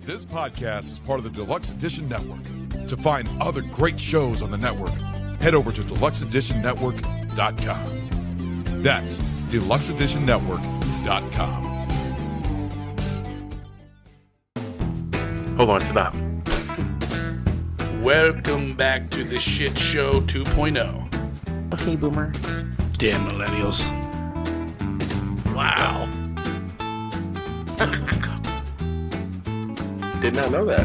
This podcast is part of the Deluxe Edition Network. To find other great shows on the network, head over to deluxeeditionnetwork.com. That's deluxeeditionnetwork.com. Hold on, stop. Welcome back to the Shit Show 2.0. Okay, boomer. Damn millennials. Wow. Did not know that.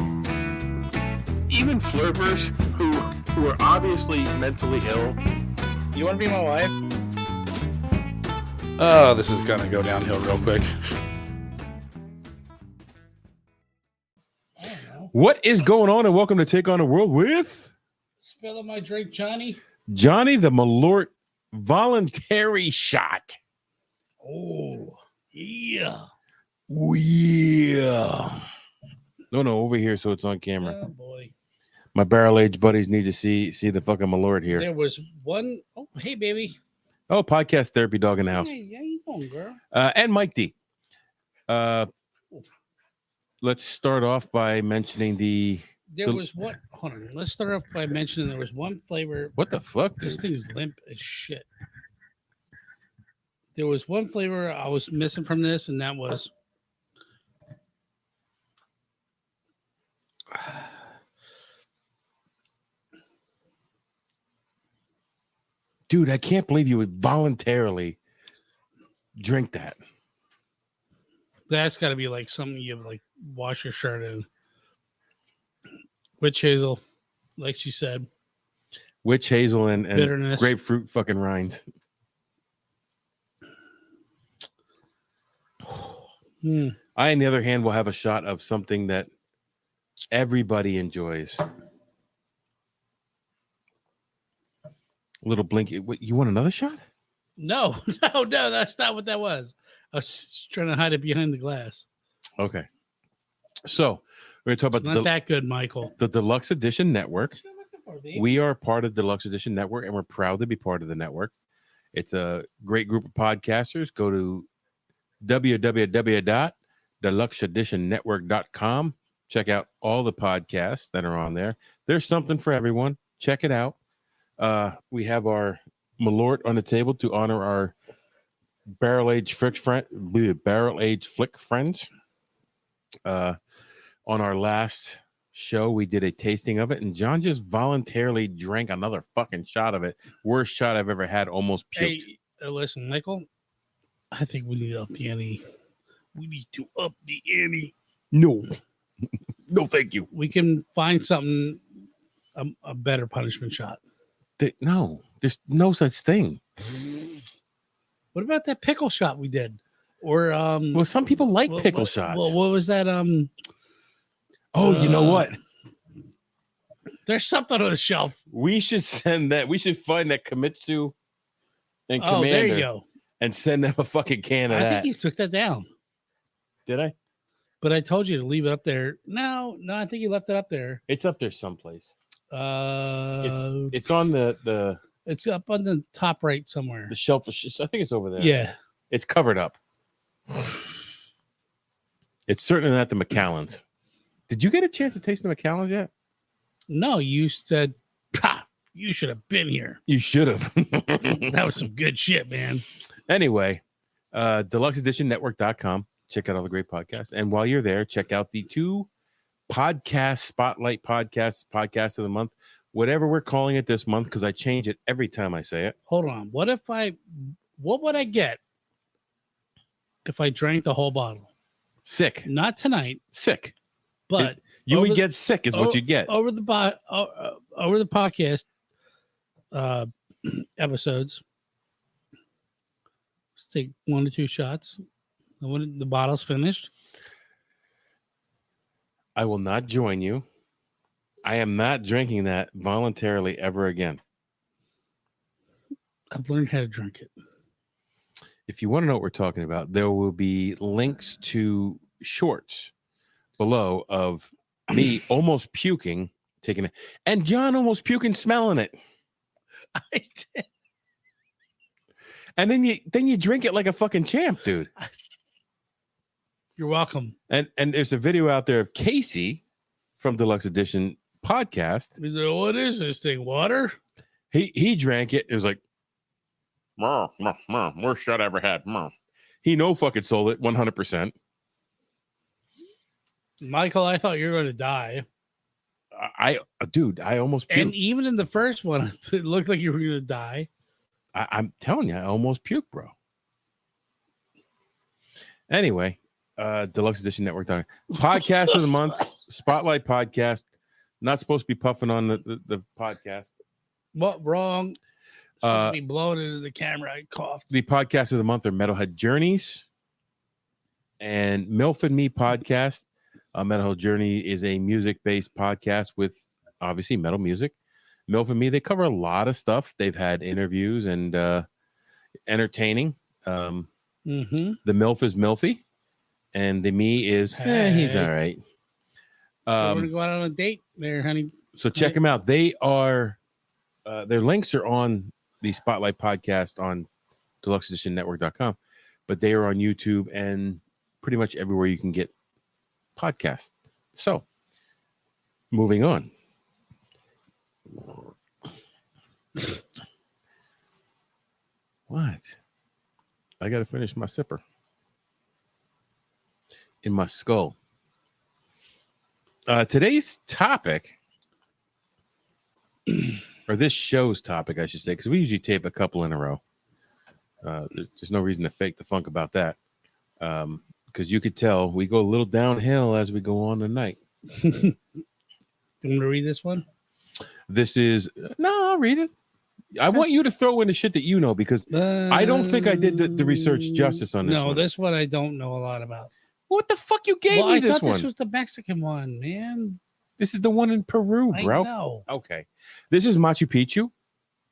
Even flirters who are obviously mentally ill. You want to be my wife? Oh, this is gonna go downhill real quick. What is going on, and welcome to Take on the World with Spilling my drink, Johnny. Johnny the Malort voluntary shot. Oh, yeah. Oh, yeah. No, over here, so it's on camera. Oh, boy. My barrel-aged buddies need to see the fucking Malort here. There was one. Oh, hey, baby. Oh, podcast therapy dog in the house. Hey, how you doing, girl? And Mike D. Let's start off by mentioning There was one. Hold on. Let's start off by mentioning there was one flavor. What the fuck, This dude? thing's limp as shit. There was one flavor I was missing from this, and that was Dude, I can't believe you would voluntarily drink that. that's got to be like something you like wash your shirt in. Witch hazel, like she said. Witch hazel and Bitterness. grapefruit fucking rind. I, on the other hand, will have a shot of something that everybody enjoys. A little blinky. What, you want another shot? No, that's not what that was. I was just trying to hide it behind the glass. Okay. So we're going to talk It's about not that good, Michael. the Deluxe Edition Network. What you looking for, babe? We are part of the Deluxe Edition Network, and we're proud to be part of the network. It's a great group of podcasters. Go to www.deluxeeditionnetwork.com. Check out all the podcasts that are on there. There's something for everyone. Check it out. We have our Malort on the table to honor our barrel-aged flick friends. On our last show, we did a tasting of it, and John just voluntarily drank another fucking shot of it. Worst shot I've ever had. Almost puked. Hey, listen, Michael. I think we need to up the ante. We need to up the ante. No, no, thank you. We can find something, a better punishment shot. No, there's no such thing. What about that pickle shot we did? Or Well, some people like pickle shots. Well, what was that? You know what? There's something on the shelf. We should send that. We should find that Kimitsu and Commander. Oh, there you go. And send them a fucking can of I that. think you took that down. Did I? But I told you to leave it up there. No, I think you left it up there. It's up there someplace. It's It's on the up on the top right somewhere. shelf. I think it's over there. Yeah. It's covered up. It's certainly not the Macallans. Did you get a chance to taste the Macallans yet? No, you said, you should have been here. You should have. That was some good shit, man. Anyway, deluxeeditionnetwork.com. Check out all the great podcasts. And while you're there, check out the 2 podcast spotlight podcast of the month, whatever we're calling it this month, because I change it every time I say it. Hold on. What would I get if I drank the whole bottle? Sick. Not tonight, Sick. but You would over get sick is what you get. over the podcast episodes. Let's take 1 to 2 shots. And when the bottle's finished, I will not join you. I am not drinking that voluntarily ever again. I've learned how to drink it. If you want to know what we're talking about, there will be links to shorts below of me almost puking, taking it, and John almost puking, smelling it. I did. And then you drink it like a fucking champ, dude. You're welcome. And there's a video out there of Casey from Deluxe Edition podcast. He's like, what is this thing? Water? He drank it. It was like, worst shot I ever had. He no fucking sold it 100%. Michael, I thought you were going to die. Dude, I almost puked. And even in the first one, it looked like you were going to die. I'm telling you, I almost puked, bro. Anyway, Deluxe Edition Network podcast of the month, Spotlight podcast. Not supposed to be puffing on the podcast. What? Wrong. Supposed to be blown into the camera. I coughed. The podcast of the month are Metalhead Journeys and MILF and Me podcast. Metalhead Journey is a music-based podcast with obviously metal music. MILF and Me, they cover a lot of stuff. They've had interviews and entertaining. The MILF is Milfy, and the Me is he's all right. We're gonna go out on a date there, honey. So check them out. They are their links are on the Spotlight podcast on deluxeeditionnetwork.com, but they are on YouTube and pretty much everywhere you can get podcasts. So moving on. What? I got to finish my sipper in my skull. Today's topic, or this show's topic, I should say, because we usually tape a couple in a row. There's no reason to fake the funk about that. Because you could tell we go a little downhill as we go on tonight. You want me to read this one? This is no, I'll read it. I want you to throw in the shit that you know because I don't think I did the research justice on this one. No, this one I don't know a lot about. What the fuck you gave me this I thought one? this was the Mexican one, man. This is the one in Peru, bro. I know. Okay. This is Machu Picchu.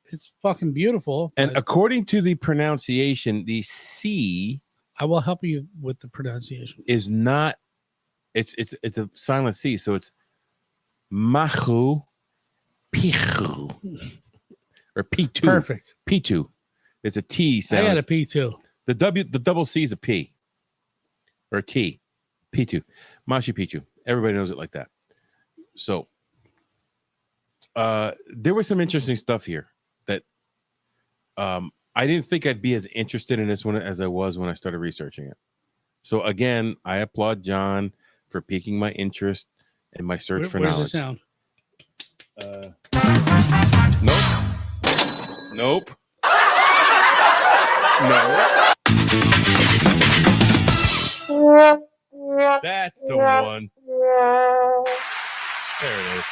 It's fucking beautiful. And according to the pronunciation, the C I will help you with the pronunciation. is not it's a silent C, so it's Machu Picchu. Or P2. Perfect. P2. It's a T sound. I got a P2. The double C is a P. Or a T. P2. Machu Picchu. Everybody knows it like that. So there was some interesting stuff here that I didn't think I'd be as interested in this one as I was when I started researching it. So again, I applaud John for piquing my interest and my search for knowledge. Where's the sound? Nope. No. That's the one. There it is.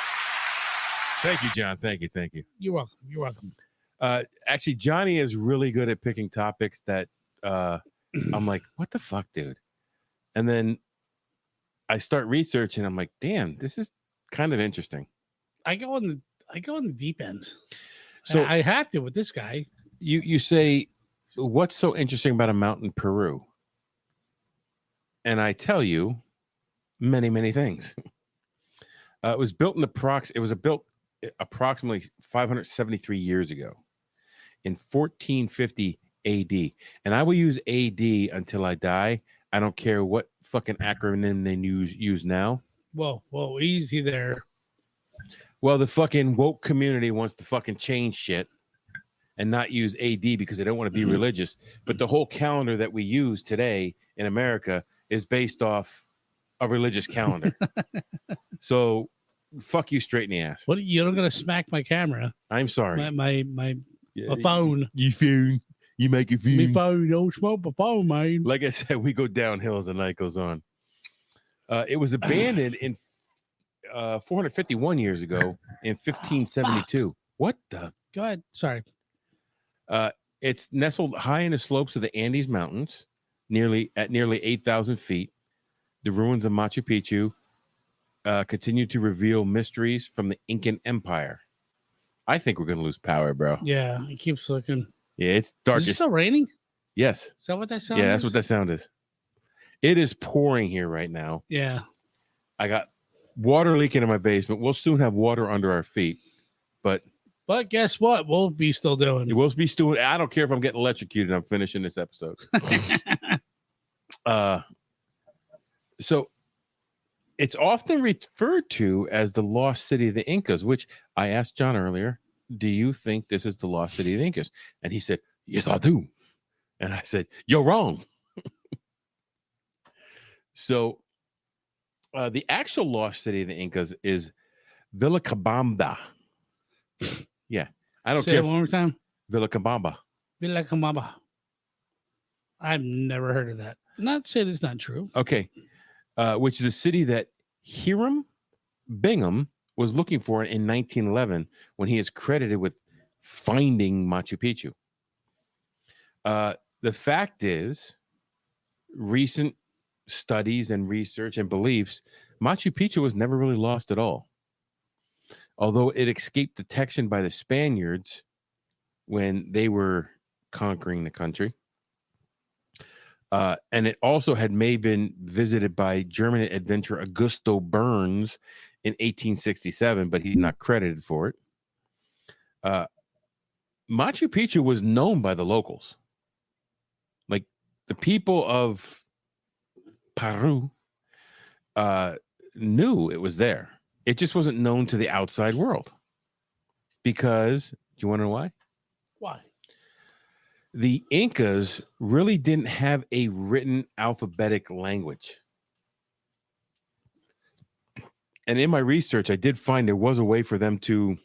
Thank you, John. Thank you. You're welcome. You're welcome. Actually, Johnny is really good at picking topics that I'm like, what the fuck, dude? And then I start researching. I'm like, damn, this is kind of interesting. I go on the deep end. So I have to with this guy. You say, what's so interesting about a mountain in Peru? And I tell you many, many things. It was built approximately 573 years ago in 1450 AD. And I will use AD until I die. I don't care what fucking acronym they use now. Whoa, easy there. Well, the fucking woke community wants to fucking change shit and not use AD because they don't want to be religious. But the whole calendar that we use today in America is based off a religious calendar. So fuck you straight in the ass. What, you don't gonna smack my camera? I'm sorry. My phone. You phone. You make your phone. My phone. Don't smoke my phone, man. Like I said, we go downhill as the night goes on. It was abandoned in 451 years ago in 1572. What the? Go ahead. Sorry. It's nestled high in the slopes of the Andes Mountains, nearly 8,000 feet. The ruins of Machu Picchu continue to reveal mysteries from the Incan Empire. I think we're going to lose power, bro. Yeah, it keeps looking. Yeah, it's dark. Is it still raining? Yes. Is that what that sound is? is? That's what that sound is. It is pouring here right now. Yeah. I got water leaking in my basement. We'll soon have water under our feet. But guess what? We'll be still doing. It will be still. I don't care if I'm getting electrocuted. I'm finishing this episode. So it's often referred to as the lost city of the Incas, which I asked John earlier, do you think this is the lost city of the Incas? And he said, yes, I do. And I said, you're wrong. So the actual lost city of the Incas is Vilcabamba. Yeah. I don't Say care. it one more time. Vilcabamba. Vilcabamba. I've never heard of that. Not saying it's not true. Okay. Which is a city that Hiram Bingham was looking for in 1911 when he is credited with finding Machu Picchu. The fact is, recent studies and research and beliefs, Machu Picchu was never really lost at all. Although it escaped detection by the Spaniards when they were conquering the country. And it also had been visited by German adventurer Augusto Burns in 1867, but he's not credited for it. Machu Picchu was known by the locals. Like the people of Peru knew it was there. It just wasn't known to the outside world. Because, do you want to know why? Why? The Incas really didn't have a written alphabetic language. And in my research, I did find there was a way for them to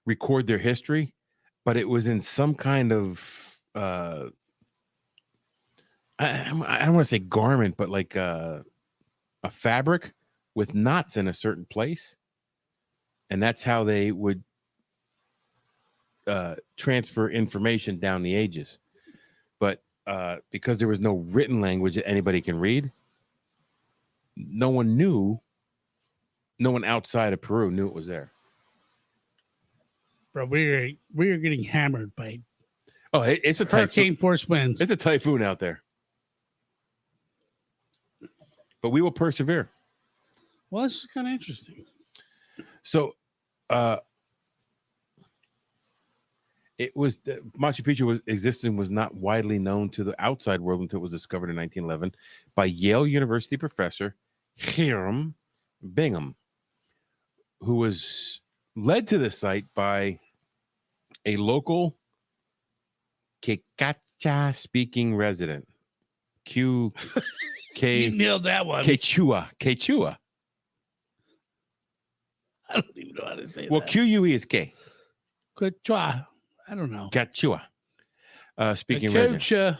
record their history, but it was in some kind of, I don't want to say garment, but like a fabric with knots in a certain place. And that's how they would transfer information down the ages. But because there was no written language that anybody can read, no one outside of Peru knew it was there. Bro, we are getting hammered by it's a hurricane typhoon. force winds. It's a typhoon out there. But we will persevere. Well, this is kind of interesting. So it was Machu Picchu was not widely known to the outside world until it was discovered in 1911 by Yale University professor Hiram Bingham, who was led to the site by a local Quechua speaking resident. You nailed that one. Quechua. I don't even know how to say Well, that. QUE is K. Quechua. I don't know. Quechua. Speaking resident.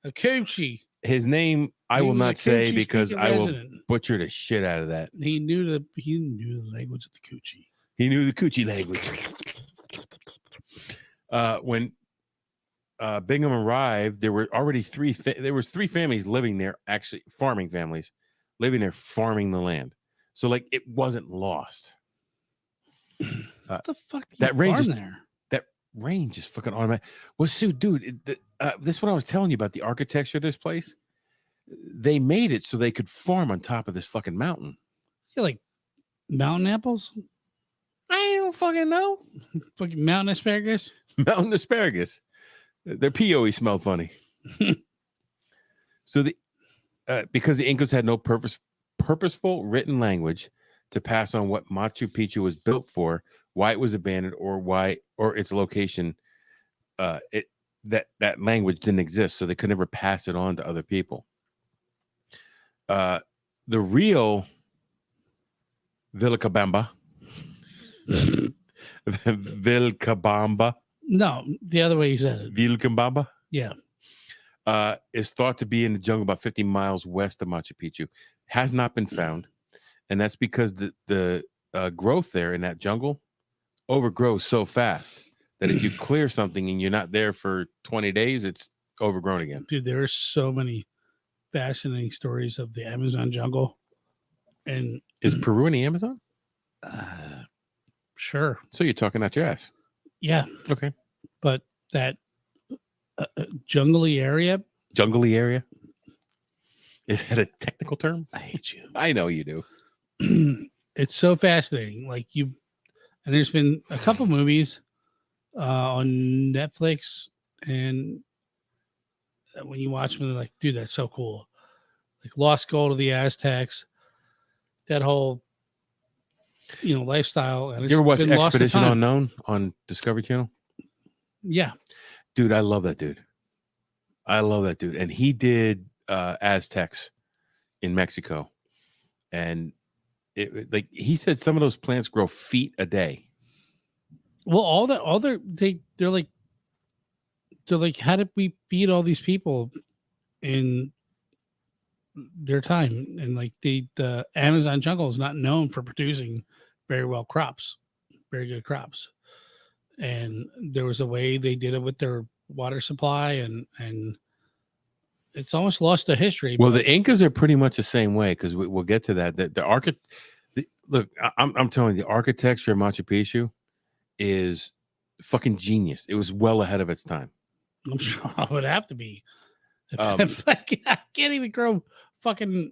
A Coochie. His name I He will was a not say Coochie because speaking I will resident. butcher the shit out of that. He knew the language of the Coochie. He knew the Coochie language. When Bingham arrived, there were already three families living there, actually farming families living there, farming the land. So like it wasn't lost. What the fuck? That range is there. That range is fucking automatic. Well, so dude, this is what I was telling you about the architecture of this place. They made it so they could farm on top of this fucking mountain. You like mountain apples? I don't fucking know. Fucking mountain asparagus? Mountain asparagus. Their POE smelled funny. So because the Incas had no purposeful written language to pass on what Machu Picchu was built for, why it was abandoned, or its location, that language didn't exist, so they could never pass it on to other people. The real Vilcabamba. Vilcabamba. No, the other way you said it. Vilcabamba. Yeah. Is thought to be in the jungle about 50 miles west of Machu Picchu. Has not been found. And that's because the growth there in that jungle overgrows so fast that if you clear something and you're not there for 20 days, it's overgrown again. Dude, there are so many fascinating stories of the Amazon jungle. And is Peru in the Amazon? Sure. So you're talking out your ass. Yeah. Okay. But that jungly area. Jungly area? Is that a technical term? I hate you. I know you do. It's so fascinating. Like and there's been a couple movies on Netflix and that when you watch them, they're like, dude, that's so cool. Like lost gold of the Aztecs, that whole lifestyle. And You ever watch been lost to Expedition time. Unknown on Discovery Channel? Yeah. Dude, I love that dude. And he did Aztecs in Mexico. And like he said, some of those plants grow feet a day. Well, they're like, how did we feed all these people in their time? And like the Amazon jungle is not known for producing very good crops. And there was a way they did it with their water supply, and it's almost lost to history. Well, the Incas are pretty much the same way, because we'll get to that. Look, I'm telling you, the architecture of Machu Picchu is fucking genius. It was well ahead of its time. I'm sure I would have to be. I can't even grow fucking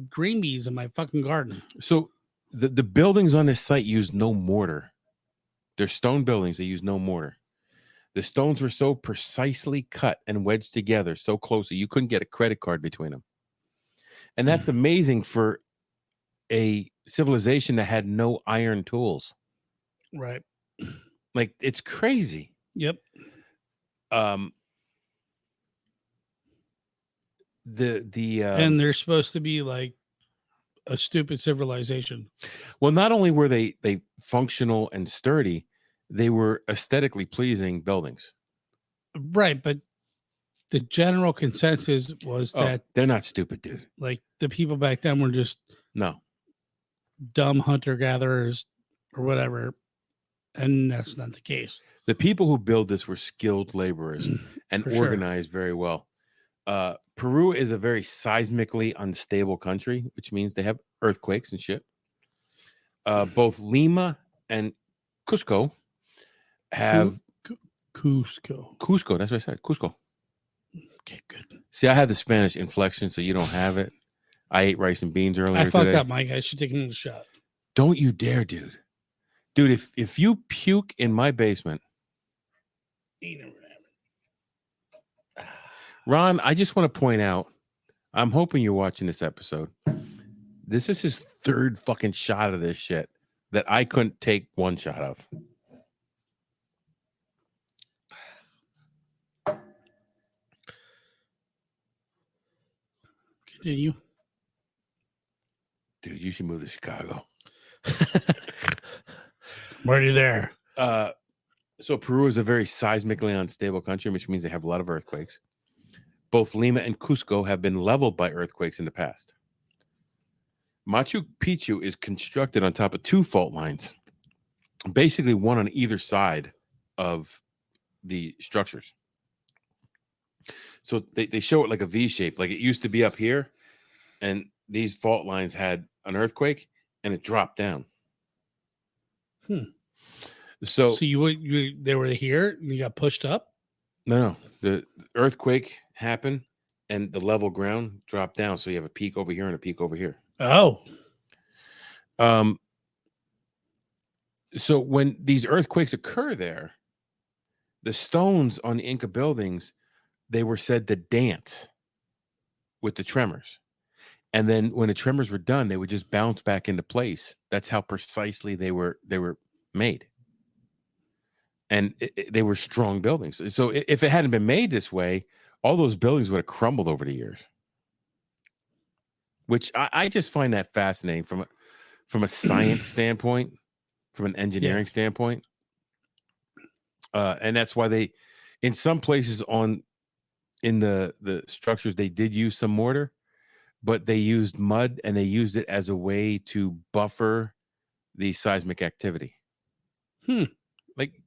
green beans in my fucking garden. So the buildings on this site use no mortar. They're stone buildings. They use no mortar. The stones were so precisely cut and wedged together so closely, you couldn't get a credit card between them. And that's amazing for a civilization that had no iron tools. Right. Like, it's crazy. Yep. And they're supposed to be like a stupid civilization. Well, not only were they functional and sturdy, they were aesthetically pleasing buildings. Right, but the general consensus was that they're not stupid, dude. Like the people back then were just dumb hunter gatherers or whatever, and that's not the case. The people who build this were skilled laborers and organized very well. Peru is a very seismically unstable country, which means they have earthquakes and shit. Both Lima and Cusco have Cusco. That's what I said. Cusco. Okay, good. See, I had the Spanish inflection, so you don't have it. I ate rice and beans earlier I fucked today. up, Mike. I should take another shot. Don't you dare, dude. Dude, if you puke in my basement, Ron, I just want to point out, I'm hoping you're watching this episode. This is his third fucking shot of this shit that I couldn't take one shot of. Continue. Dude, you should move to Chicago. I'm already there. So Peru is a very seismically unstable country, which means they have a lot of earthquakes. Both Lima and Cusco have been leveled by earthquakes in the past. Machu Picchu is constructed on top of two fault lines, basically one on either side of the structures. So they show it like a V shape, like it used to be up here, and these fault lines had an earthquake and it dropped down. So they were here and you got pushed up? No. The earthquake happened and the level ground dropped down. So you have a peak over here and a peak over here. Oh. So when these earthquakes occur there, the stones on the Inca buildings, they were said to dance with the tremors. And then when the tremors were done, they would just bounce back into place. That's how precisely they were made. And they were strong buildings. So if it hadn't been made this way, all those buildings would have crumbled over the years. Which I just find that fascinating from a science standpoint, from an engineering standpoint. And that's why they, in some places in the structures, they did use some mortar, but they used mud and they used it as a way to buffer the seismic activity. Like,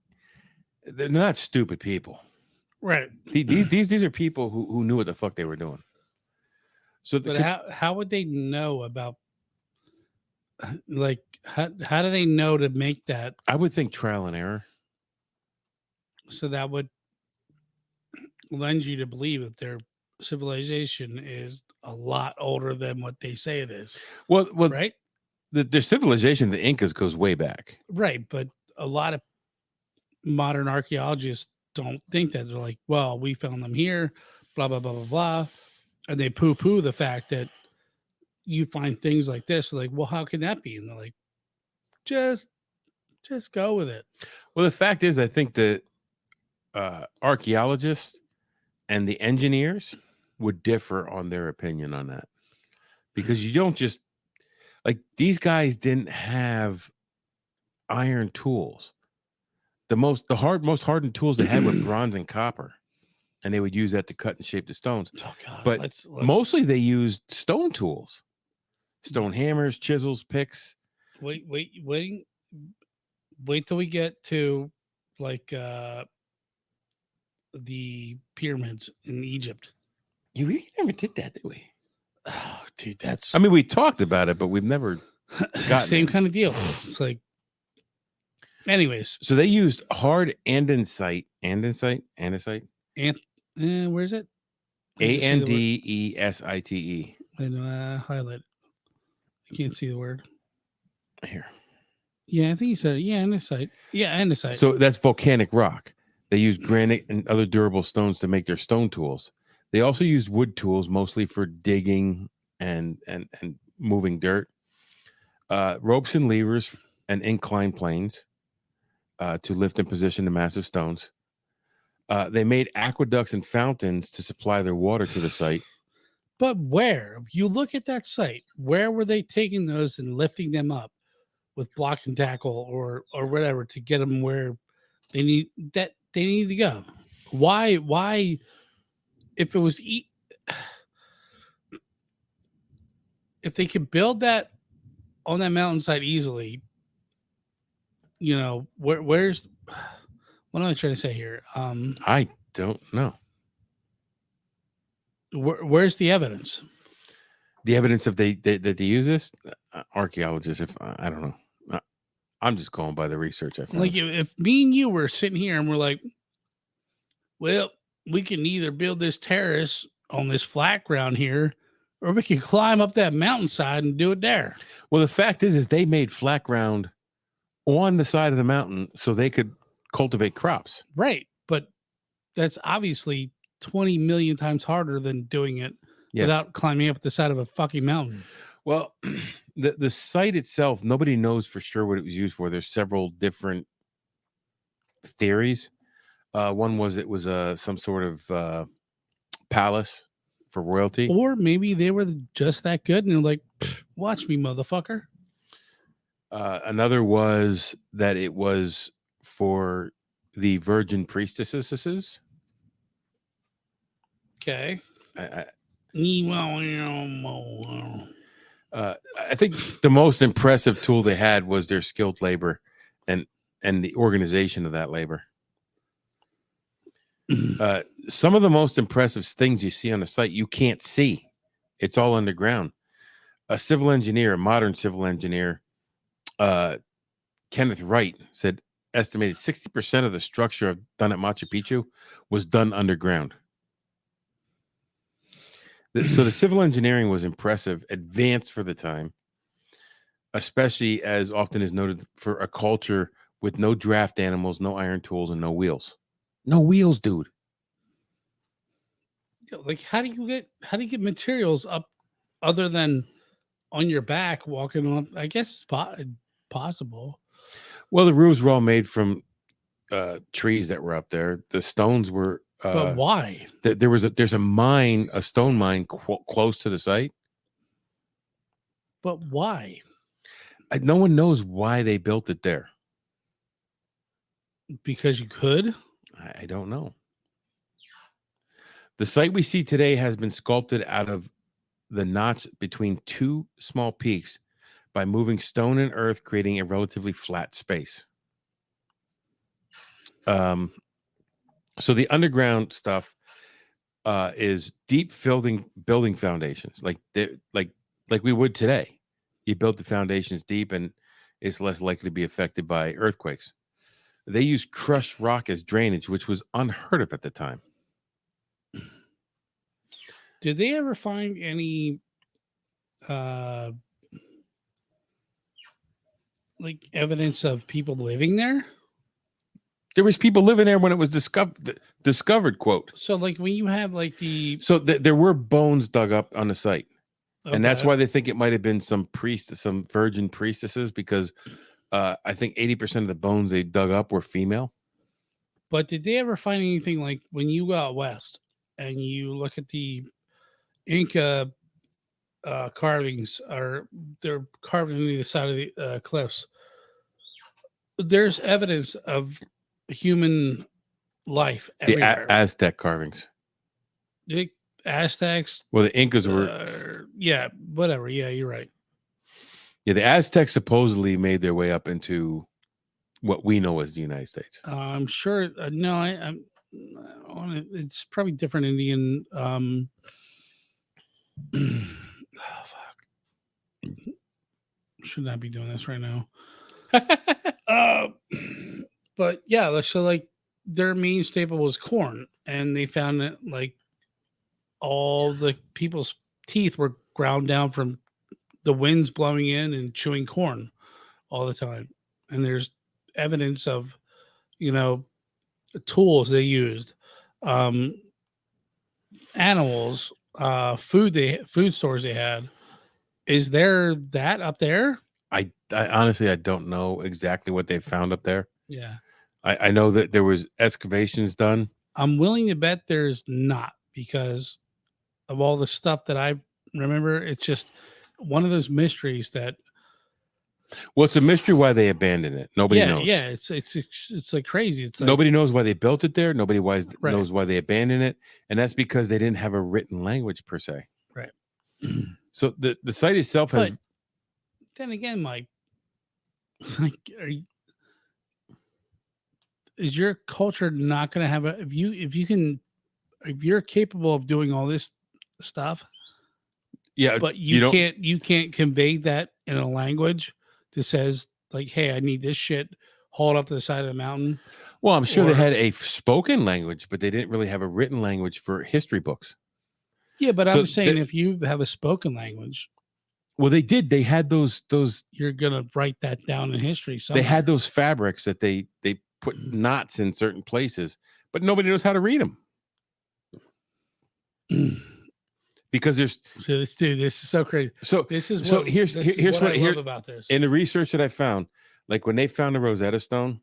they're not stupid people. Right. These are people who knew what the fuck they were doing. So how would they know about, like, how do they know to make that? I would think trial and error. So that would lend you to believe that their civilization is a lot older than what they say it is. Well, right? The civilization, the Incas, goes way back. Right, but a lot of modern archaeologists don't think that. They're like, well, we found them here, blah blah blah blah blah, and they poo-poo the fact that you find things like this. They're like, well, how can that be? And they're like, just go with it. Well, the fact is, I think the archaeologists and the engineers would differ on their opinion on that, because you don't just like these guys didn't have iron tools. The most hardened tools they had were bronze and copper, and they would use that to cut and shape the stones. Oh God! But mostly they used stone tools, stone hammers, chisels, picks. Wait till we get to like the pyramids in Egypt. We never did that, did we? Oh, dude, that's. I mean, we talked about it, but we've never gotten same kind of deal. It's like, anyways. So they used hard andesite. Andesite. And where is it? Andesite. And highlight. I can't see the word here. Yeah, I think you said it. Yeah, andesite. Yeah, andesite. So that's volcanic rock. They used granite and other durable stones to make their stone tools. They also used wood tools, mostly for digging and moving dirt. Ropes and levers and inclined planes to lift and position the massive stones. They made aqueducts and fountains to supply their water to the site. But where? You look at that site, where were they taking those and lifting them up with block and tackle or whatever to get them where they need to go? Why if it was if they could build that on that mountainside easily, you know, where's what am I trying to say here? I don't know. Where's the evidence? The evidence of that they use this? Archaeologists, if I don't know. I'm just going by the research I found. Like if me and you were sitting here and we're like, well, we can either build this terrace on this flat ground here, or we can climb up that mountainside and do it there. Well, the fact is they made flat ground on the side of the mountain so they could cultivate crops. Right. But that's obviously 20 million times harder than doing it without climbing up the side of a fucking mountain. Well, the site itself, nobody knows for sure what it was used for. There's several different theories. One was it was some sort of palace for royalty. Or maybe they were just that good and they're like, watch me, motherfucker. Another was that it was for the virgin priestesses. Okay. I think the most impressive tool they had was their skilled labor and the organization of that labor. Some of the most impressive things you see on the site, you can't see. It's all underground. A modern civil engineer, Kenneth Wright, said estimated 60% of the structure done at Machu Picchu was done underground. So the civil engineering was impressive, advanced for the time, especially as often is noted for a culture with no draft animals, no iron tools, and no wheels. No wheels, dude. Like, how do you get materials up other than on your back walking on? I guess it's possible. Well, the roofs were all made from trees that were up there. The stones were. But why? There's a mine, a stone mine close to the site. But why? No one knows why they built it there. Because you could? I don't know. The site we see today has been sculpted out of the notch between two small peaks by moving stone and earth, creating a relatively flat space. So the underground stuff is deep building foundations, like we would today. You build the foundations deep, and it's less likely to be affected by earthquakes. They use crushed rock as drainage, which was unheard of at the time. Did they ever find any like evidence of people living there? There was people living there when it was discovered, quote. So like when you have like the So there were bones dug up on the site. And that's okay. why they think it might have been some virgin priestesses, because I think 80% of the bones they dug up were female. But did they ever find anything like when you go out west and you look at the Inca carvings, or they're carved into the side of the cliffs? There's evidence of human life The everywhere. Aztec carvings. The Aztecs. Well, the Incas were. Yeah, whatever. Yeah, you're right. Yeah, the Aztecs supposedly made their way up into what we know as the United States. I'm sure. No, it's probably different Indian. Oh, fuck. Should not be doing this right now. But yeah, so like their main staple was corn, and they found that like all the people's teeth were ground down from the winds blowing in and chewing corn all the time. And there's evidence of, tools they used, animals, food stores they had. Is there that up there? I honestly, I don't know exactly what they found up there. Yeah. I know that there was excavations done. I'm willing to bet there's not, because of all the stuff that I remember. It's just one of those mysteries that. Well, it's a mystery why they abandoned it. Nobody knows. Yeah, it's like crazy. It's like, nobody knows why they built it there. Nobody Right. knows why they abandoned it, and that's because they didn't have a written language per se. Right. So the site itself has. But then again, like is your culture not going to have if you're capable of doing all this stuff? Yeah, but you can't convey that in a language that says like, hey, I need this shit hauled up to the side of the mountain. Well, I'm sure they had a spoken language, but they didn't really have a written language for history books. Yeah, but I'm saying if you have a spoken language. Well, they did. They had those. You're gonna write that down in history. Somewhere. They had those fabrics that they put knots in certain places, but nobody knows how to read them. Because there's this is so crazy. So here's what I love about this. In the research that I found, like when they found the Rosetta Stone,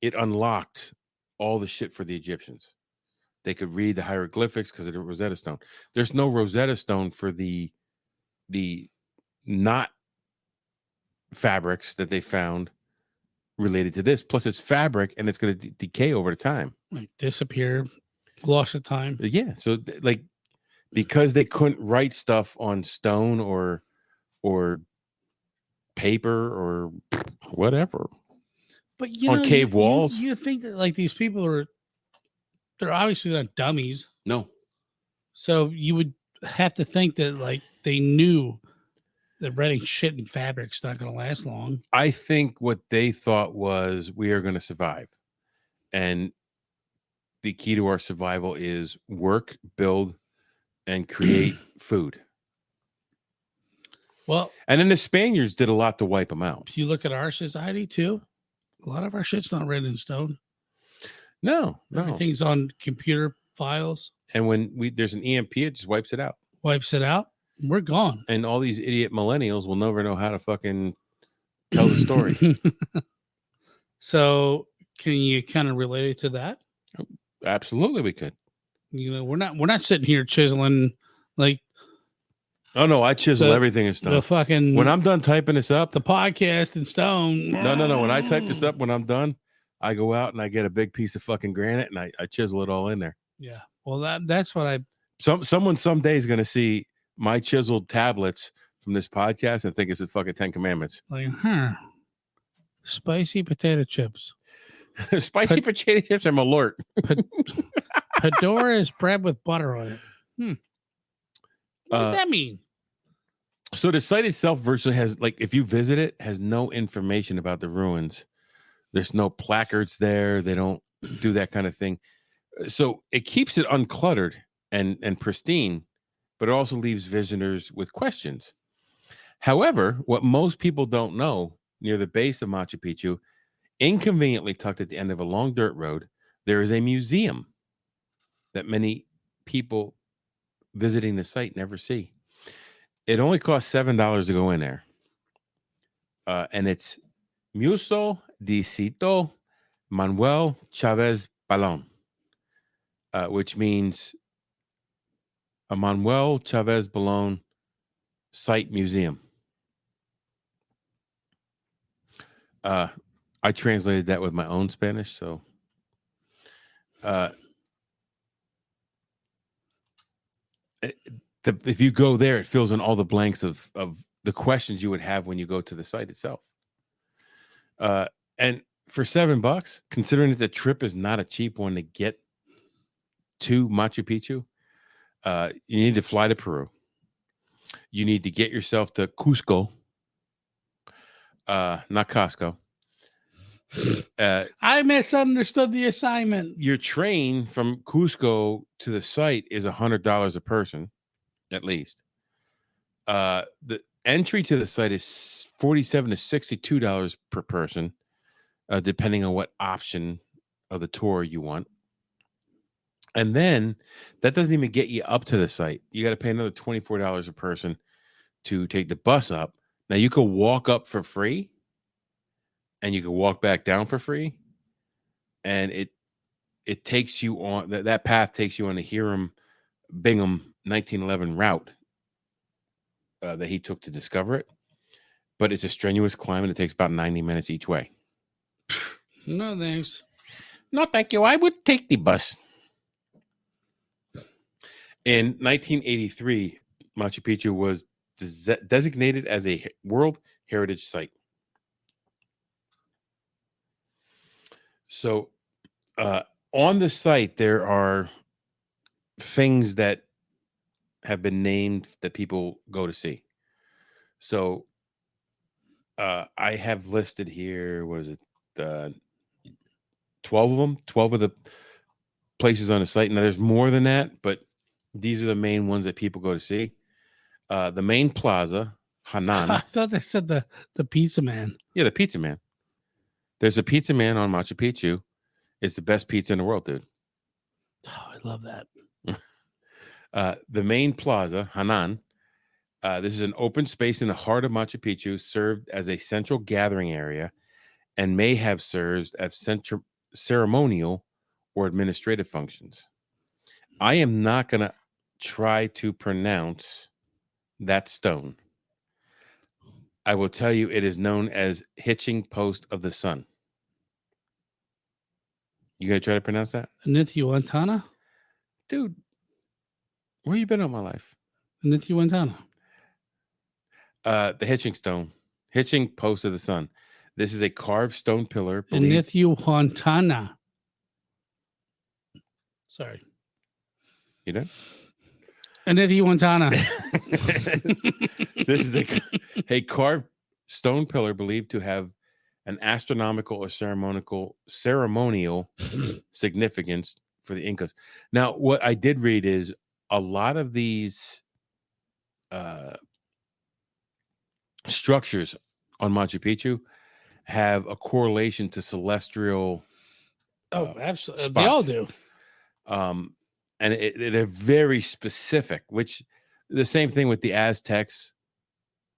it unlocked all the shit for the Egyptians. They could read the hieroglyphics because of the Rosetta Stone. There's no Rosetta Stone for the knot fabrics that they found related to this. Plus, it's fabric and it's going to decay over the time. Like disappear, lost of time. Yeah. So like, because they couldn't write stuff on stone or paper or whatever, but on cave walls, you think that like these people they're obviously not dummies. No. So you would have to think that like they knew that writing shit in fabric's not going to last long. I think what they thought was we are going to survive, and the key to our survival is work, build, and create food. Well, and then the Spaniards did a lot to wipe them out. If you look at our society too, a lot of our shit's not written in stone. No. Everything's on computer files. And when there's an EMP, it just wipes it out. We're gone. And all these idiot millennials will never know how to fucking tell the story. So can you kind of relate it to that? Absolutely, we could. We're not sitting here chiseling like. Oh no, I chisel everything in stone. The fucking when I'm done typing this up, the podcast in stone. No. When I type this up, when I'm done, I go out and I get a big piece of fucking granite and I chisel it all in there. Yeah. Well, that's what I. Someone someday is going to see my chiseled tablets from this podcast and think it's the fucking 10 Commandments. Like, spicy potato chips. Spicy potato chips. I'm alert. Pedora is bread with butter on it. What does that mean? So the site itself virtually has, like, if you visit it, has no information about the ruins. There's no placards there. They don't do that kind of thing. So it keeps it uncluttered and pristine, but it also leaves visitors with questions. However, what most people don't know, near the base of Machu Picchu Inconveniently tucked at the end of a long dirt road, there is a museum that many people visiting the site never see. It only costs $7 to go in there. And it's Museo de Cito Manuel Chavez Balón, which means a Manuel Chavez Balón site museum. I translated that with my own Spanish, so if you go there, it fills in all the blanks of the questions you would have when you go to the site itself. And for $7, considering that the trip is not a cheap one to get to Machu Picchu, you need to fly to Peru. You need to get yourself to Cusco, not Costco. I misunderstood the assignment. Your train from Cusco to the site is $100 a person, at least. The entry to the site is $47 to $62 per person, depending on what option of the tour you want. And then that doesn't even get you up to the site. You got to pay another $24 a person to take the bus up. Now you could walk up for free, and you can walk back down for free, and it takes you on that path takes you on the Hiram Bingham 1911 route that he took to discover it. But it's a strenuous climb, and it takes about 90 minutes each way. No thanks. No, thank you. I would take the bus. In 1983, Machu Picchu was designated as a World Heritage Site. So on the site, there are things that have been named that people go to see. So I have listed here, what is it, 12 of them, 12 of the places on the site. Now, there's more than that, but these are the main ones that people go to see. The main plaza, Hanan. I thought they said the pizza man. Yeah, the pizza man. There's a pizza man on Machu Picchu. It's the best pizza in the world, dude. Oh, I love that. The main plaza, Hanan. This is an open space in the heart of Machu Picchu, served as a central gathering area, and may have served as ceremonial or administrative functions. I am not going to try to pronounce that stone. I will tell you it is known as Hitching Post of the Sun. You going to try to pronounce that? Nithiwantana? Dude, where you been all my life? Nithiwantana. The Hitching Stone. Hitching Post of the Sun. This is a carved stone pillar. Nithiwantana. Sorry. You done? Nithiwantana. This is a carved stone pillar believed to have an astronomical or ceremonial significance for the Incas. Now, what I did read is a lot of these structures on Machu Picchu have a correlation to celestial. Absolutely. Spots. They all do. And they're very specific, which the same thing with the Aztecs.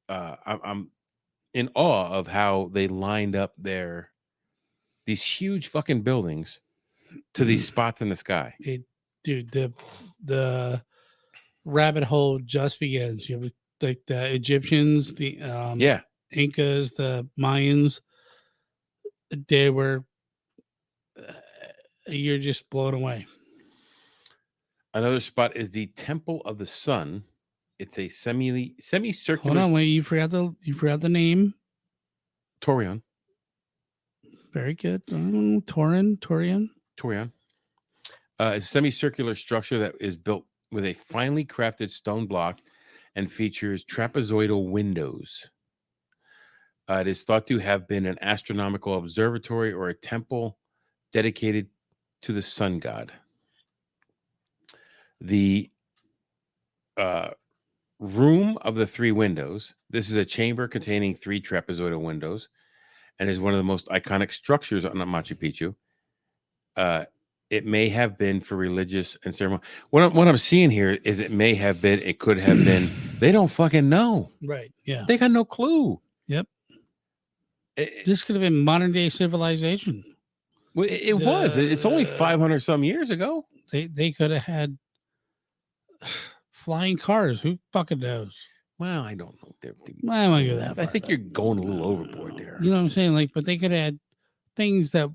I'm in awe of how they lined up these huge fucking buildings to these spots in the sky. Dude, the rabbit hole just begins. You have like the Egyptians, the Incas, the Mayans. They were you're just blown away. Another spot is the Temple of the Sun. It's a semicircular. Hold on, wait. You forgot the name. Torion. Very good. Torion. It's a semicircular structure that is built with a finely crafted stone block and features trapezoidal windows. It is thought to have been an astronomical observatory or a temple dedicated to the sun god. The room of the three windows. This is a chamber containing three trapezoidal windows, and is one of the most iconic structures on the Machu Picchu. It may have been for religious and ceremony. What I'm seeing here is it may have been, it could have been. They don't fucking know. Right. Yeah. They got no clue. Yep. This could have been modern day civilization. Well, it was. It's only 500 some years ago. They could have had flying cars. Who fucking knows? Well, I don't know. I don't want to go that far. I think you're going a little overboard there. You know what I'm saying? Like, but they could have had things that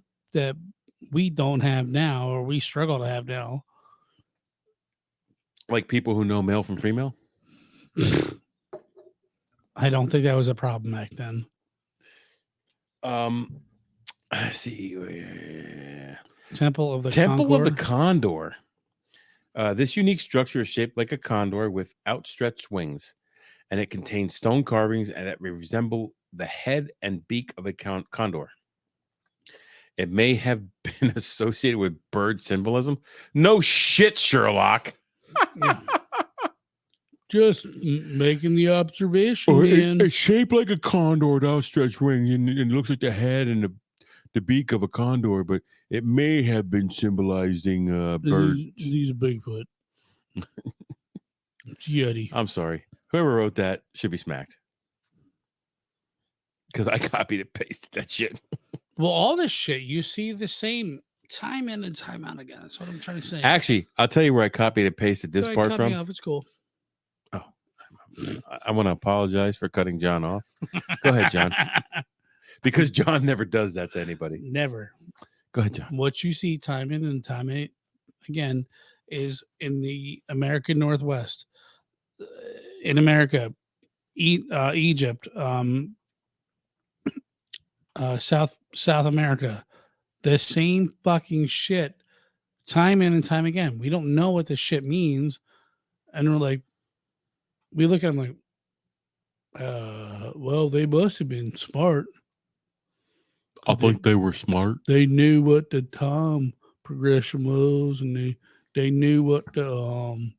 we don't have now, or we struggle to have now. Like people who know male from female? I don't think that was a problem back then. Let's see. Temple of the Condor. This unique structure is shaped like a condor with outstretched wings, and it contains stone carvings and that resemble the head and beak of a condor. It may have been associated with bird symbolism. No shit, Sherlock. Just making the observation, man. It's shaped like a condor with outstretched wings, and it looks like the head and the beak of a condor, but it may have been symbolizing birds. He's a Bigfoot. It's Yeti. I'm sorry. Whoever wrote that should be smacked. Because I copied and pasted that shit. Well, all this shit, you see the same time in and time out again. That's what I'm trying to say. Actually, I'll tell you where I copied and pasted this part from. It's cool. Oh, I want to apologize for cutting John off. Go ahead, John. Because John never does that to anybody. Never. Go ahead, John. What you see time in and time out again is in the American Northwest, in America, Egypt, South America, the same fucking shit time in and time again. We don't know what this shit means, and we're like, we look at them like, well, they must have been smart. I think they were smart. They knew what the time progression was, and they knew what the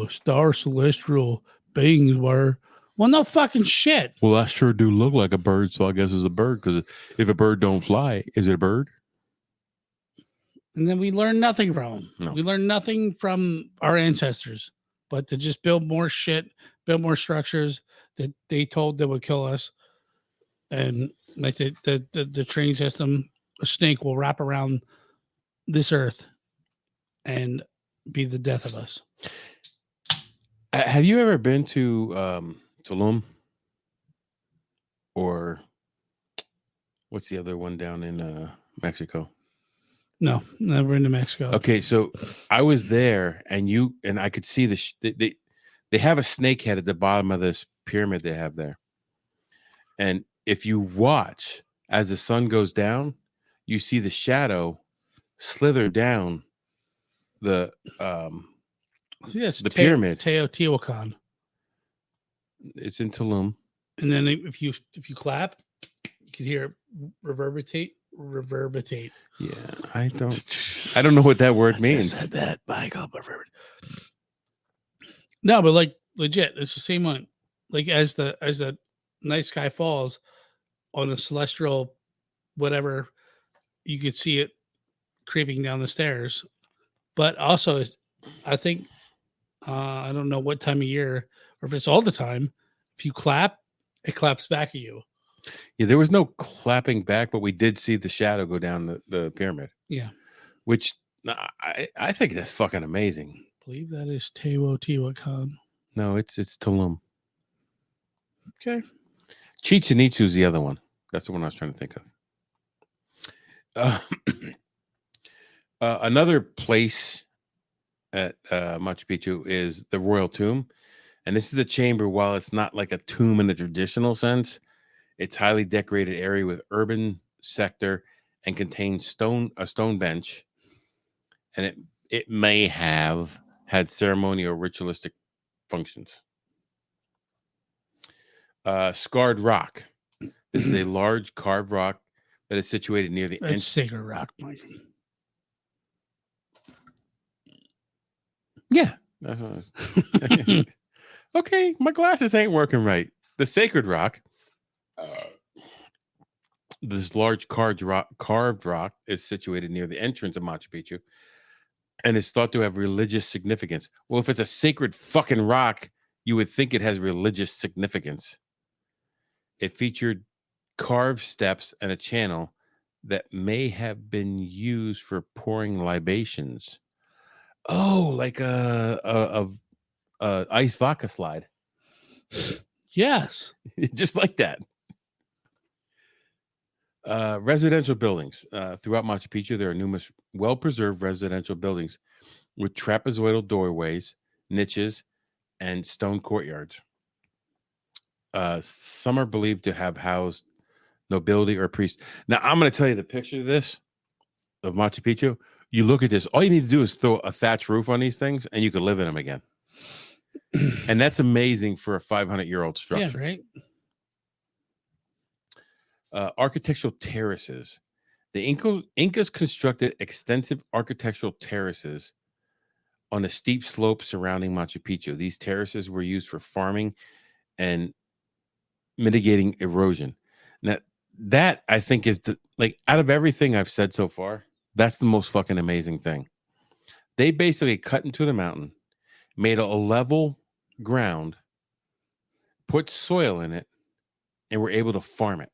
star celestial beings were. Well, no fucking shit. Well, I sure do look like a bird, so I guess it's a bird, because if a bird don't fly, is it a bird? And then we learn nothing from them. No. We learn nothing from our ancestors, but to just build more shit, build more structures that they told that would kill us. And like the train system, a snake will wrap around this earth and be the death of us. Have you ever been to Tulum? Or what's the other one down in Mexico? No, never into Mexico. Okay, so I was there, and I could see they have a snake head at the bottom of this pyramid they have there, and if you watch as the sun goes down, you see the shadow slither down the pyramid. Teotihuacan. It's in Tulum. And then if you clap, you can hear it reverberate. Yeah, I don't know what that word means. I said that by God, reverberate. No, but like legit, it's the same one. Like as the night sky falls on a celestial whatever, you could see it creeping down the stairs. But also, I think I don't know what time of year or if it's all the time. If you clap, it claps back at you. Yeah, there was no clapping back, but we did see the shadow go down the pyramid. Yeah, which I think that's fucking amazing. I believe that is Teotihuacan. No, it's Tulum. Okay. Chichen Itza is the other one. That's the one I was trying to think of. Another place at Machu Picchu is the Royal Tomb. And this is a chamber, while it's not like a tomb in the traditional sense, it's highly decorated area with urban sector and contains a stone bench. And it may have had ceremonial ritualistic functions. Scarred rock. This is a large carved rock that is situated near the entrance. Sacred rock, Mike. Yeah. That's what I was... Okay, my glasses ain't working right. The sacred rock This large carved rock is situated near the entrance of Machu Picchu and is thought to have religious significance. Well, if it's a sacred fucking rock, you would think it has religious significance. It featured carved steps and a channel that may have been used for pouring libations. Oh, like a ice vodka slide. Yes. Just like that. Residential buildings. Throughout Machu Picchu, there are numerous well-preserved residential buildings with trapezoidal doorways, niches, and stone courtyards. Some are believed to have housed nobility or priests. Now, I'm going to tell you the picture of this, of Machu Picchu. You look at this, all you need to do is throw a thatch roof on these things, and you could live in them again. And that's amazing for a 500-year-old structure. Yeah, right. Architectural terraces. The Incas constructed extensive architectural terraces on a steep slope surrounding Machu Picchu. These terraces were used for farming and mitigating erosion. Now, that I think is out of everything I've said so far, that's the most fucking amazing thing. They basically cut into the mountain, made a level ground, put soil in it, and were able to farm it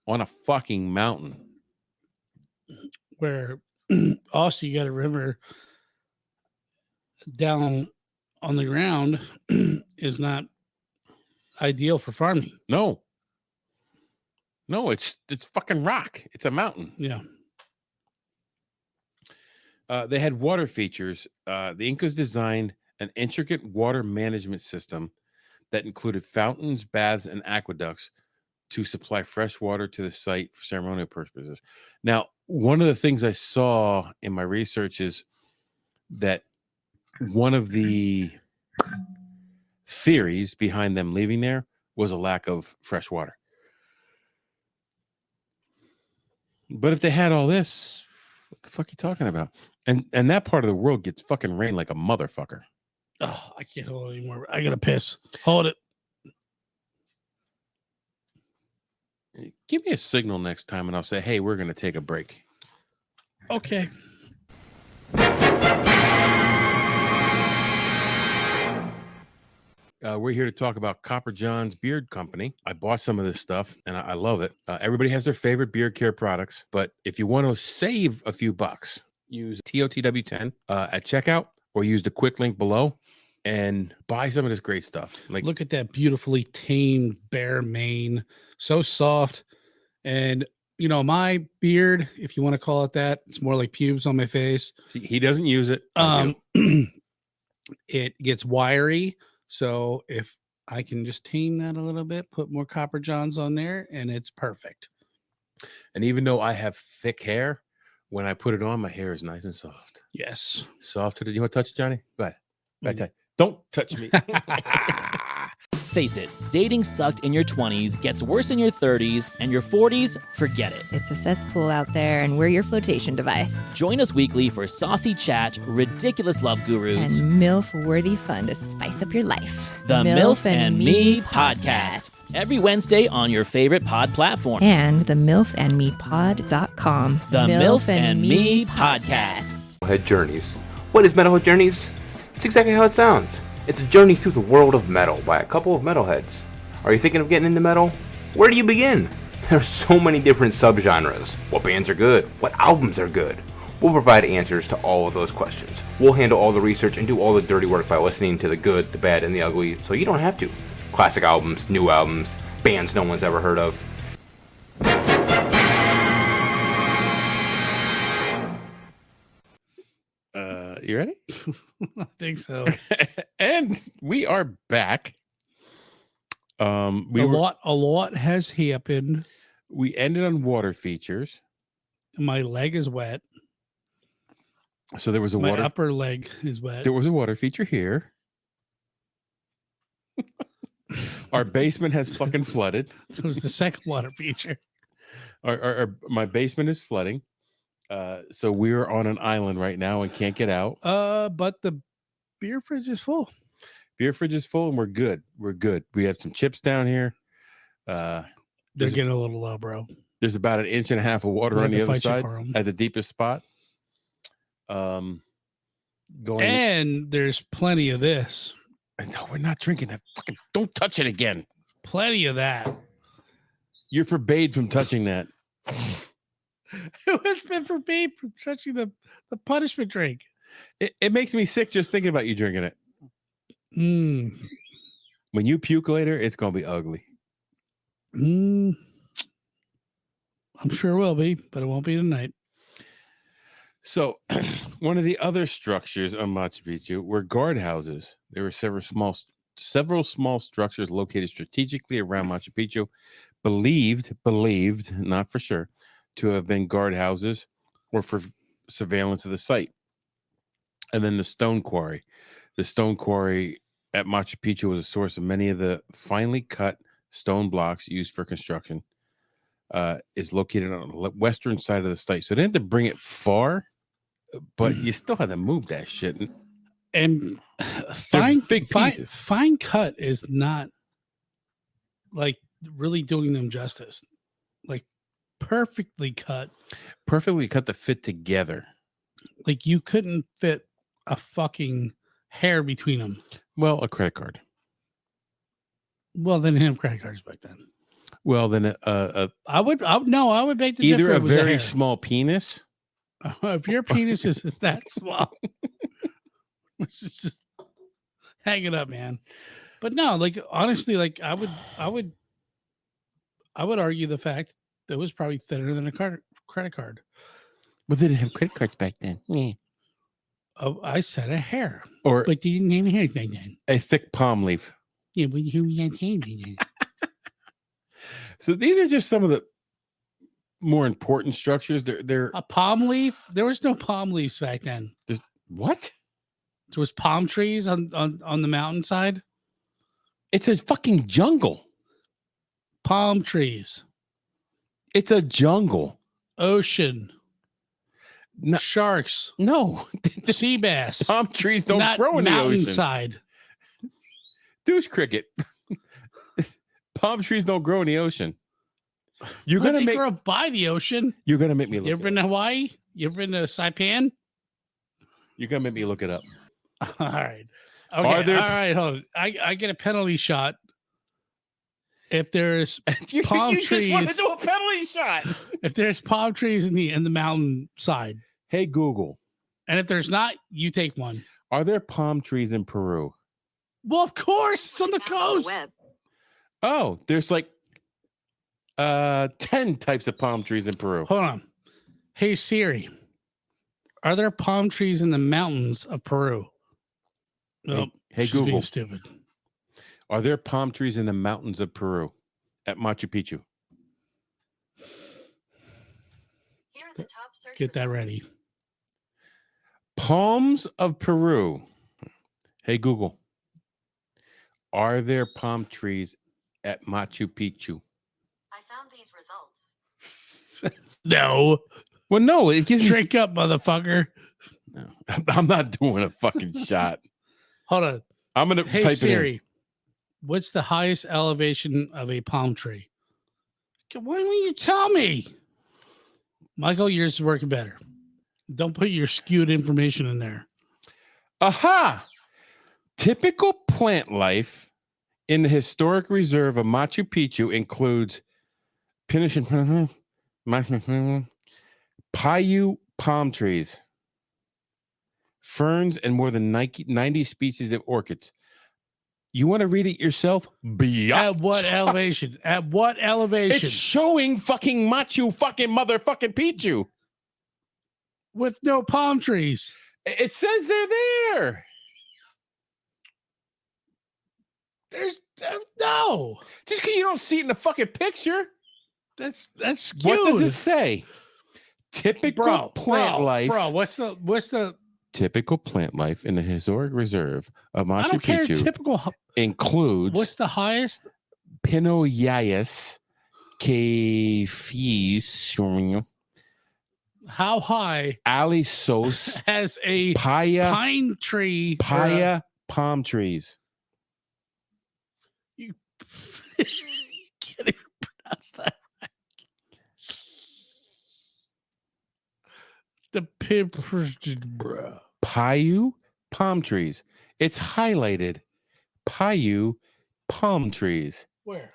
on a fucking mountain. Where also you got to remember, down on the ground is not ideal for farming. No, it's fucking rock. It's a mountain. Yeah. They had water features. The Incas designed an intricate water management system that included fountains, baths, and aqueducts to supply fresh water to the site for ceremonial purposes. Now, one of the things I saw in my research is that one of the theories behind them leaving there was a lack of fresh water. But if they had all this, what the fuck are you talking about? And that part of the world gets fucking rain like a motherfucker. Oh, I can't hold it anymore. I gotta piss. Hold it. Give me a signal next time and I'll say, hey, we're going to take a break. Okay. We're here to talk about Copper John's Beard Company. I bought some of this stuff and I love it. Everybody has their favorite beard care products, but if you want to save a few bucks, use TOTW 10 at checkout or use the quick link below and buy some of this great stuff. Like, look at that beautifully tamed bear mane, so soft. And you know, my beard, if you want to call it that, it's more like pubes on my face. See, he doesn't use it. I do. It gets wiry, so if I can just tame that a little bit, put more Copper Johns on there, and it's perfect. And even though I have thick hair, when I put it on, my hair is nice and soft. Yes, soft to the. You want to touch it, Johnny? Go ahead. Don't touch me. Face it, dating sucked in your 20s, gets worse in your 30s, and your 40s, forget it. It's a cesspool out there, and we're your flotation device. Join us weekly for saucy chat, ridiculous love gurus, and MILF-worthy fun to spice up your life. The MILF and Me Podcast. Every Wednesday on your favorite pod platform. And the MILFandMePod.com. The MILF and Me Podcast. Metalhead Journeys. What is Metalhead Journeys? It's exactly how it sounds. It's a journey through the world of metal by a couple of metalheads. Are you thinking of getting into metal? Where do you begin? There's so many different subgenres. What bands are good? What albums are good? We'll provide answers to all of those questions. We'll handle all the research and do all the dirty work by listening to the good, the bad, and the ugly, so you don't have to. Classic albums, new albums, bands no one's ever heard of. You ready? I think so. And we are back. A lot has happened. We ended on water features. My leg is wet. So there was My upper leg is wet. There was a water feature here. Our basement has fucking flooded. It was the second water feature. My basement is flooding. So we're on an island right now and can't get out. But the beer fridge is full. Beer fridge is full and we're good. We're good. We have some chips down here. They're getting a little low, bro. There's about 1.5 inches of water We'll on have the to other fight you side for 'em. at the deepest spot. Going. And there's plenty of this. No, we're not drinking that. Fucking don't touch it again. Plenty of that. You're forbade from touching that. Who has been forbade from touching the punishment drink? It makes me sick just thinking about you drinking it. Mm. When you puke later, it's gonna be ugly. I'm sure it will be, but it won't be tonight. So, one of the other structures on Machu Picchu were guardhouses. There were several small structures located strategically around Machu Picchu, believed, not for sure, to have been guardhouses or for surveillance of the site. And then the stone quarry. The stone quarry at Machu Picchu was a source of many of the finely cut stone blocks used for construction. Is located on the western side of the site. So they had to bring it far, but you still had to move that shit. And They're big pieces. Fine cut is not like really doing them justice. Like perfectly cut to fit together. Like you couldn't fit a fucking hair between them. Well, a credit card. Well, they didn't have credit cards back then. Well, then I would make the either a difference very small penis. If your penis is that small, it's just hang it up, man. But no, like honestly, like I would argue the fact that it was probably thinner than a credit card. Well, they didn't have credit cards back then. Yeah. Oh, I said a hair, Or but they didn't have a hair back then. a thick palm leaf. Yeah, but who had hair back then? So these are just some of the more important structures. They're A palm leaf? There was no palm leaves back then. what? There was palm trees on the mountainside. It's a fucking jungle. Palm trees. It's a jungle. Ocean. No, Sharks. no. Sea bass. Palm trees don't Not grow in the ocean. mountainside. Douche cricket. Palm trees don't grow in the ocean. You're But gonna they make grow by the ocean. you're gonna make me look. You ever it been up. to Hawaii? You ever been to Saipan? You're gonna make me look it up. All right. Okay. Are there- All right. Hold on. I get a penalty shot if there's you palm just want to trees. do a penalty shot. If there's palm trees in the mountain side, Hey Google, and if there's not, you take one. are there palm trees in Peru? Well, of course, it's on the coast. Oh, there's like 10 types of palm trees in Peru. Hold on. Hey Siri, are there palm trees in the mountains of Peru? Nope. Hey she's being Google, stupid. are there palm trees in the mountains of Peru at Machu Picchu? Get that ready. Palms of Peru. Hey Google, are there palm trees at Machu Picchu? I found these results. No. Well, no, it gives me. Drink up, motherfucker. No, I'm not doing a fucking shot. Hold on. I'm gonna Hey type Siri, what's the highest elevation of a palm tree? Why don't you tell me? Michael, yours is working better. Don't put your skewed information in there. it in. Aha! Typical plant life in the historic reserve of Machu Picchu includes Payu palm trees, ferns, and more than 90 species of orchids. You want to read it yourself? At what elevation? At what elevation? It's showing fucking Machu fucking motherfucking Picchu. With no palm trees. It says they're there. There's no. Just because you don't see it in the fucking picture. That's skewed. What does it say? Typical plant life. Bro, what's the Typical plant life in the historic reserve of I Machu don't care. Picchu Typical. includes What's the highest? Pinoyayas, Kefis, How high Alisos, has a Paya, pine tree? Paya palm trees. You can't even pronounce that. The bro. Payu palm trees. It's highlighted. Payu palm trees. Where?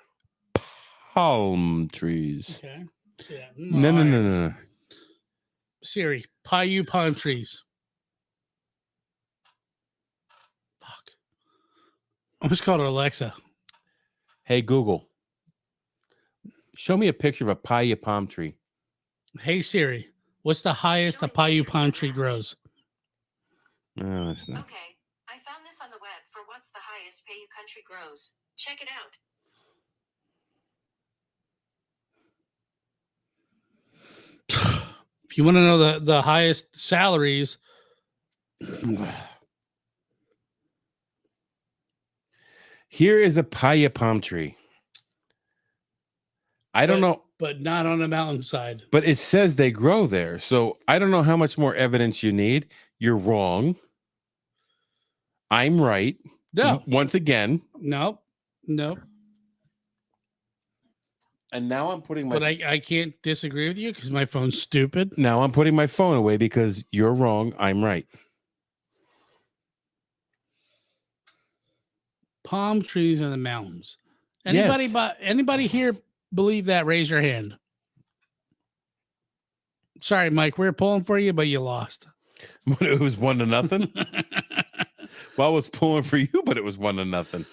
Palm trees. Okay. Yeah. No. Siri, Payu palm trees. Fuck. I almost called her Alexa. Hey, Google. Show me a picture of a Payu palm tree. Hey Siri, what's the highest a Payu palm tree grows? No, it's not. Okay, I found this on the web for what's the highest Payu country grows. Check it out. If you want to know the highest salaries, Here is a Payu palm tree. I don't know, but not on a mountainside. but it says they grow there. So I don't know how much more evidence you need. You're wrong. I'm right. No, Once again. no. And now I'm putting my But I can't disagree with you because my phone's stupid. now I'm putting my phone away because you're wrong. I'm right. Palm trees in the mountains. Yes. Anybody here believe that? Raise your hand. Sorry, Mike, we were pulling for you, but you lost. It was 1-0. Well, I was pulling for you, but it was 1-0.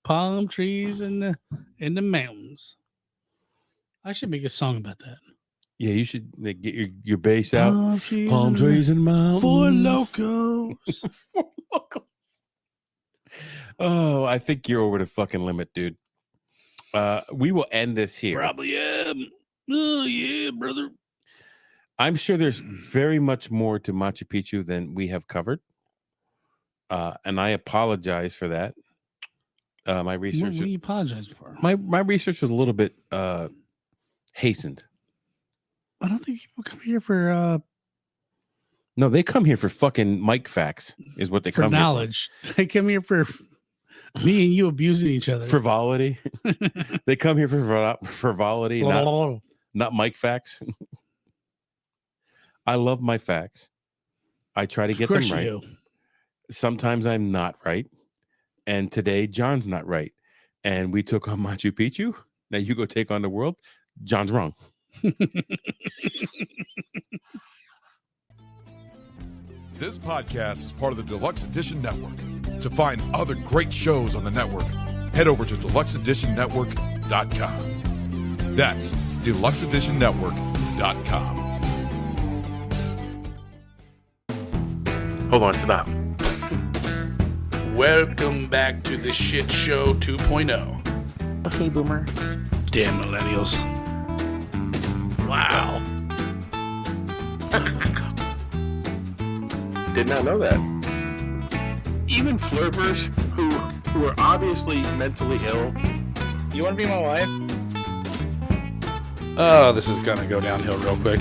Palm trees in the mountains. I should make a song about that. Yeah, you should get your bass out. Palm trees in the mountains. for locals. For locals. Oh, I think you're over the fucking limit, dude. We will end this here. Probably am. Oh yeah, brother. I'm sure there's very much more to Machu Picchu than we have covered. And I apologize for that. My research. What do you apologize for? My research was a little bit hastened. I don't think people come here for No, they come here for fucking mic facts, is what they come knowledge. They come here for me and you abusing each other. here for. Frivolity. They come here for frivolity, not mic facts. I love my facts. I try to get them right. Do. Sometimes I'm not right. And today, John's not right. And we took on Machu Picchu. Now you go take on the world. John's wrong. This podcast is part of the Deluxe Edition Network. To find other great shows on the network, head over to deluxeeditionnetwork.com. That's deluxeeditionnetwork.com. Hold on, stop. Welcome back to the Shit Show 2.0. Okay, Boomer. Damn millennials. Wow. Did not know that. Even flirters who are obviously mentally ill. You want to be my wife? Oh, this is gonna go downhill real quick.